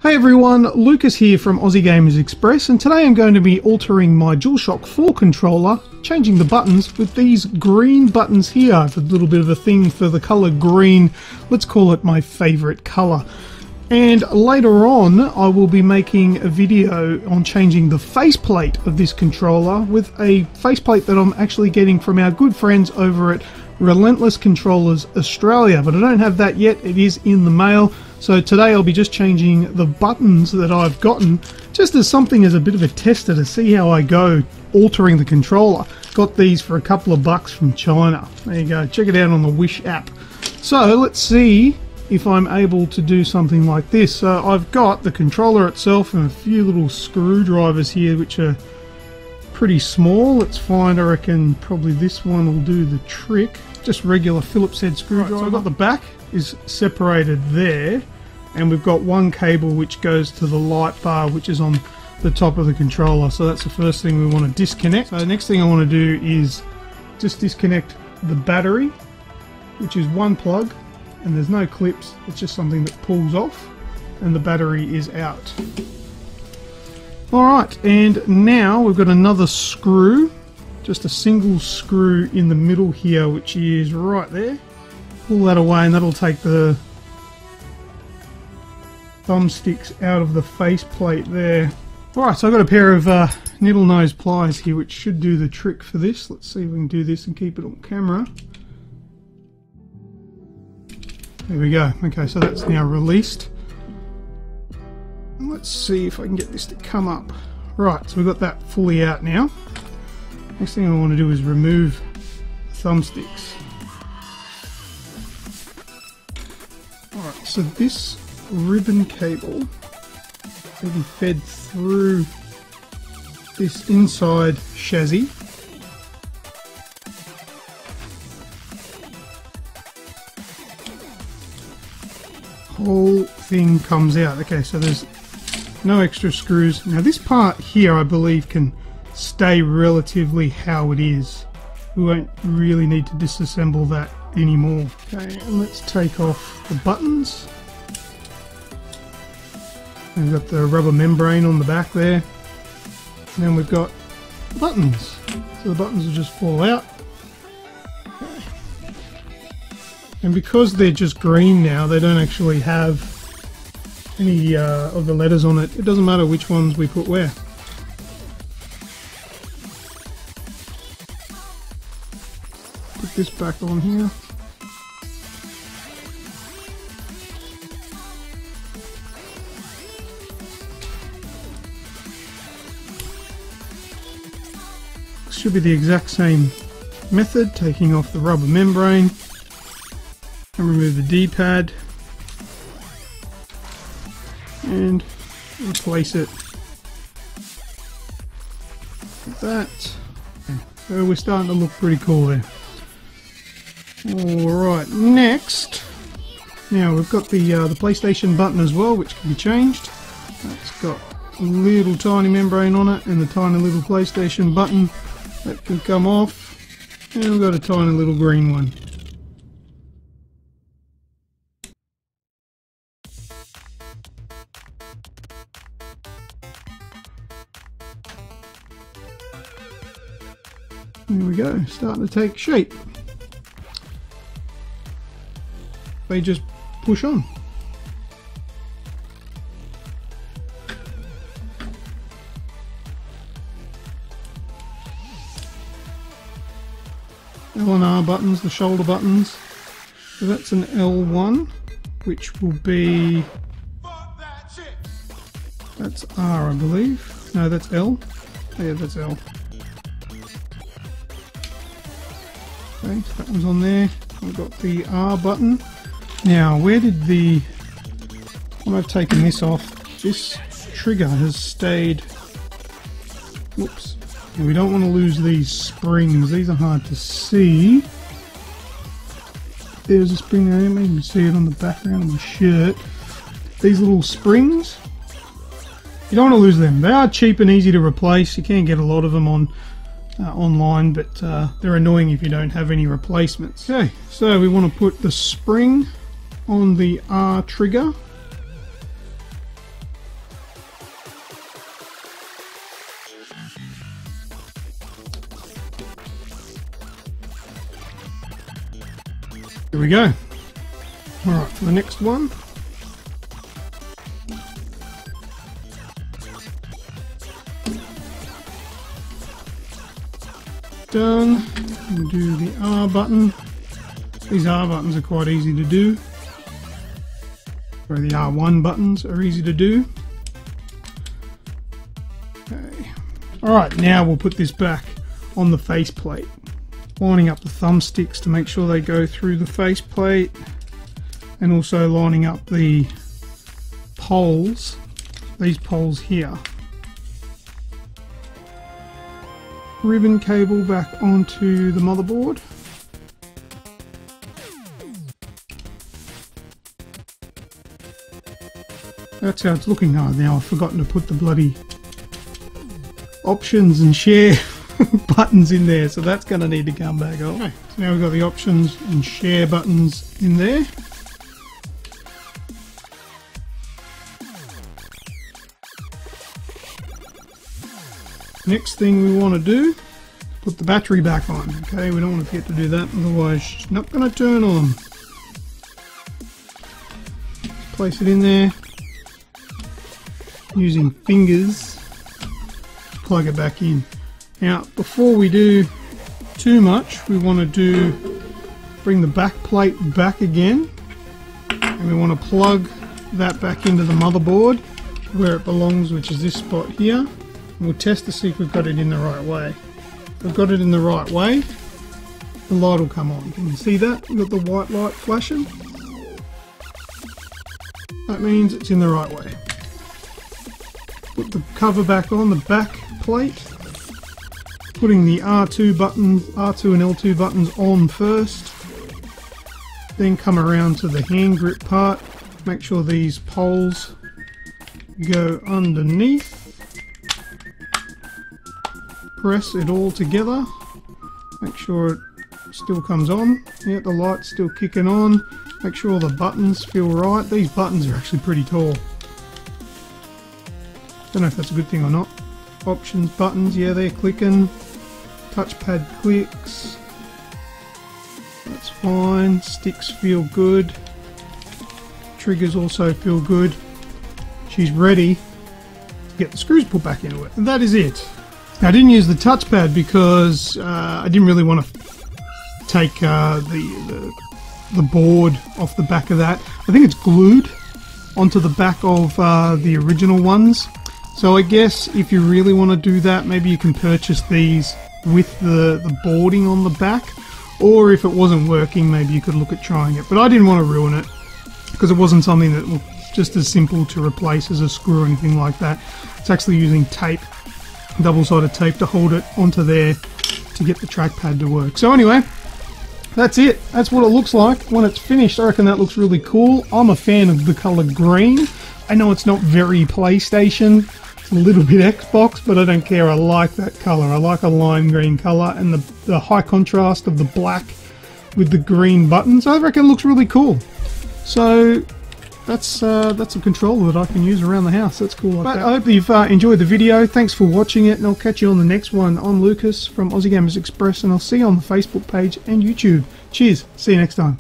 Hey everyone, Lucas here from Aussie Gamers Express, and today I'm going to be altering my Dualshock 4 controller, changing the buttons with these green buttons here. I have a little bit of a thing for the colour green. Let's call it my favourite colour. And later on I will be making a video on changing the faceplate of this controller with a faceplate that I'm actually getting from our good friends over at Relentless Controllers Australia, but I don't have that yet. It is in the mail. So today I'll be just changing the buttons that I've gotten, just as something as a bit of a tester to see how I go altering the controller. Got these for a couple of bucks from China. There you go, check it out on the Wish app. So let's see if I'm able to do something like this. So I've got the controller itself and a few little screwdrivers here which are pretty small. Let's find, I reckon probably this one will do the trick. Just regular Phillips head screwdriver. Right, so I've got the back is separated there, and we've got one cable which goes to the light bar which is on the top of the controller. So that's the first thing we want to disconnect. So the next thing I want to do is just disconnect the battery, which is one plug, and there's no clips, it's just something that pulls off and the battery is out. Alright, and now we've got another screw, just a single screw in the middle here, which is right there. Pull that away and that'll take the thumbsticks out of the faceplate there. Alright, so I've got a pair of needle nose pliers here which should do the trick for this. Let's see if we can do this and keep it on camera. There we go. Okay, so that's now released. Let's see if I can get this to come up. Right, so we've got that fully out now. Next thing I want to do is remove the thumbsticks. Alright, so this ribbon cable will be fed through this inside chassis. Whole thing comes out. Okay, so there's no extra screws. Now this part here I believe can stay relatively how it is. We won't really need to disassemble that anymore. Okay, and let's take off the buttons. And we've got the rubber membrane on the back there. And then we've got the buttons. So the buttons will just fall out. Okay. And because they're just green now, they don't actually have any of the letters on it. It doesn't matter which ones we put where. Put this back on here. Should be the exact same method, taking off the rubber membrane and remove the D-pad and replace it with that. So we're starting to look pretty cool there. Alright, next, now we've got the PlayStation button as well, which can be changed. That's got a little tiny membrane on it and the tiny little PlayStation button that can come off, and we've got a tiny little green one. There we go, starting to take shape. They just push on. L and R buttons, the shoulder buttons. So that's an L1, which will be... that's R, I believe. No, that's L. Oh, yeah, that's L. Okay, so that one's on there. I've got the R button. Now, where did the... when I've taken this off, this trigger has stayed... whoops. And we don't want to lose these springs. These are hard to see. There's a spring there. Maybe you can see it on the background of my shirt. These little springs, you don't want to lose them. They are cheap and easy to replace. You can get a lot of them on online, but they're annoying if you don't have any replacements. Okay, so we want to put the spring on the R trigger. Here we go. Alright, for the next one. Done. We'll do the R button. These R buttons are quite easy to do. Or the R1 buttons are easy to do. Okay. Alright, now we'll put this back on the faceplate. Lining up the thumbsticks to make sure they go through the faceplate. And also lining up the poles, these poles here. Ribbon cable back onto the motherboard. That's how it's looking. Oh, now I've forgotten to put the bloody options and share buttons in there, so that's going to need to come back on. Okay, so now we've got the options and share buttons in there. Next thing we want to do, put the battery back on. Okay, we don't want to forget to do that, otherwise it's not going to turn on. Place it in there using fingers, plug it back in. Now before we do too much, we want to bring the back plate back again, and we want to plug that back into the motherboard where it belongs, which is this spot here. We'll test to see if we've got it in the right way. If we've got it in the right way, the light will come on. Can you see that? We've got the white light flashing. That means it's in the right way. Put the cover back on the back plate. Putting the R2 buttons, R2 and L2 buttons on first. Then come around to the hand grip part. Make sure these poles go underneath. Press it all together. Make sure it still comes on. Yeah, the light's still kicking on. Make sure all the buttons feel right. These buttons are actually pretty tall. Don't know if that's a good thing or not. Options buttons, yeah, they're clicking. Touchpad clicks. That's fine. Sticks feel good. Triggers also feel good. She's ready to get the screws put back into it. And that is it. Now, I didn't use the touchpad because I didn't really want to take the board off the back of that. I think it's glued onto the back of the original ones. So I guess if you really want to do that, maybe you can purchase these with the boarding on the back. Or if it wasn't working, maybe you could look at trying it. But I didn't want to ruin it because it wasn't something that was just as simple to replace as a screw or anything like that. It's actually using tape, double-sided tape, to hold it onto there to get the trackpad to work. So anyway, that's it. That's what it looks like when it's finished. I reckon that looks really cool. I'm a fan of the color green. I know it's not very PlayStation, it's a little bit Xbox, but I don't care. I like that color. I like a lime green color, and the high contrast of the black with the green buttons. I reckon it looks really cool. So that's a controller that I can use around the house. That's cool. But I hope that you've enjoyed the video. Thanks for watching it, and I'll catch you on the next one. I'm Lucas from Aussie Gamers Express, and I'll see you on the Facebook page and YouTube. Cheers. See you next time.